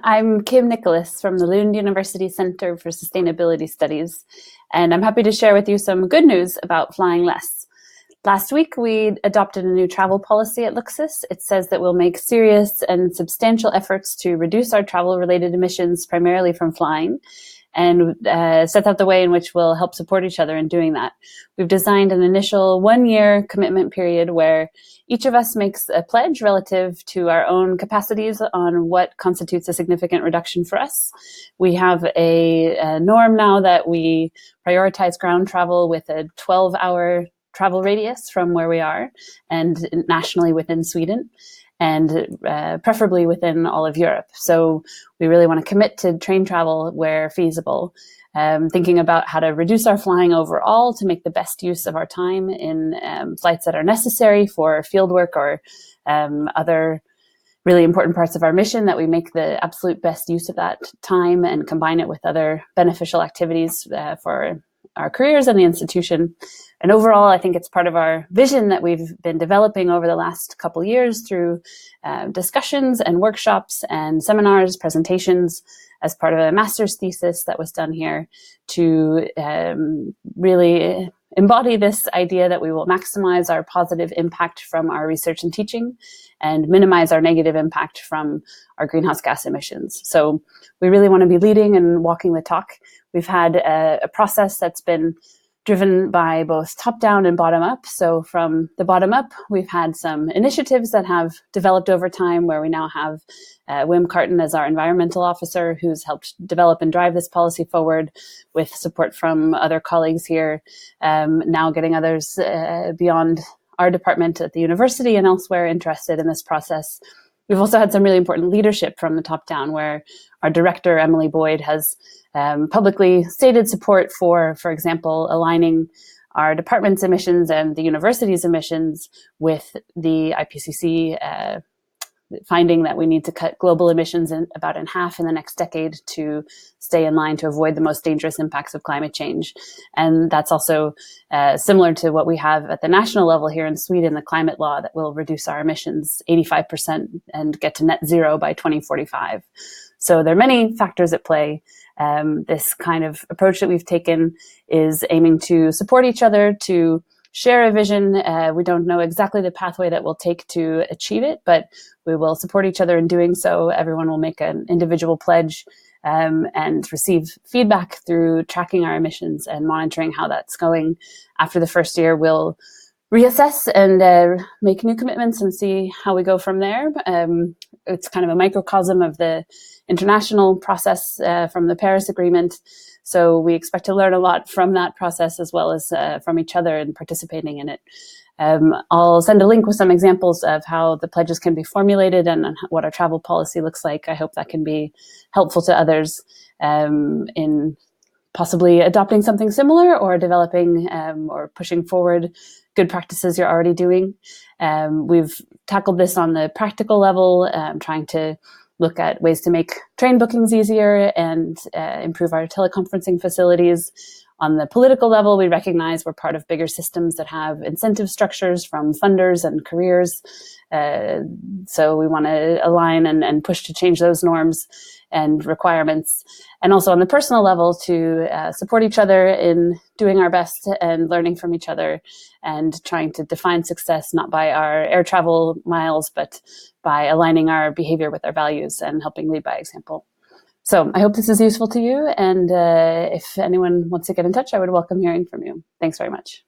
I'm Kim Nicholas from the Lund University Centre for Sustainability Studies, and I'm happy to share with you some good news about flying less. Last week, we adopted a new travel policy at Luxus. It says that we'll make serious and substantial efforts to reduce our travel-related emissions, primarily from flying, and sets out the way in which we'll help support each other in doing that. We've designed an initial 1-year commitment period where each of us makes a pledge relative to our own capacities on what constitutes a significant reduction for us. We have a norm now that we prioritize ground travel with a 12-hour travel radius from where we are and nationally within Sweden, and preferably within all of Europe. So we really want to commit to train travel where feasible, thinking about how to reduce our flying overall to make the best use of our time in flights that are necessary for fieldwork or other really important parts of our mission, that we make the absolute best use of that time and combine it with other beneficial activities for our careers and the institution. And overall, I think it's part of our vision that we've been developing over the last couple of years through discussions and workshops and seminars, presentations, as part of a master's thesis that was done here to really embody this idea that we will maximize our positive impact from our research and teaching and minimize our negative impact from our greenhouse gas emissions. So we really want to be leading and walking the talk. We've had a process that's been driven by both top-down and bottom-up. So from the bottom-up, we've had some initiatives that have developed over time where we now have Wim Carton as our environmental officer, who's helped develop and drive this policy forward with support from other colleagues here, now getting others beyond our department at the university and elsewhere interested in this process. We've also had some really important leadership from the top down, where our director, Emily Boyd, has publicly stated support for example, aligning our department's emissions and the university's emissions with the IPCC finding that we need to cut global emissions in half in the next decade to stay in line to avoid the most dangerous impacts of climate change. And that's also similar to what we have at the national level here in Sweden, the climate law that will reduce our emissions 85% and get to net zero by 2045. So there are many factors at play. This kind of approach that we've taken is aiming to support each other, to share a vision. We don't know exactly the pathway that we'll take to achieve it, but we will support each other in doing so. Everyone will make an individual pledge and receive feedback through tracking our emissions and monitoring how that's going. After the first year, we'll reassess and make new commitments and see how we go from there. It's kind of a microcosm of the international process from the Paris Agreement. So we expect to learn a lot from that process as well as from each other and participating in it. I'll send a link with some examples of how the pledges can be formulated and what our travel policy looks like. I hope that can be helpful to others in possibly adopting something similar or developing or pushing forward good practices you're already doing. We've tackled this on the practical level, trying to look at ways to make train bookings easier and improve our teleconferencing facilities. On the political level, we recognize we're part of bigger systems that have incentive structures from funders and careers. So we want to align and push to change those norms and requirements. And also on the personal level, to support each other in doing our best and learning from each other and trying to define success not by our air travel miles, but by aligning our behavior with our values and helping lead by example. So I hope this is useful to you. And if anyone wants to get in touch, I would welcome hearing from you. Thanks very much.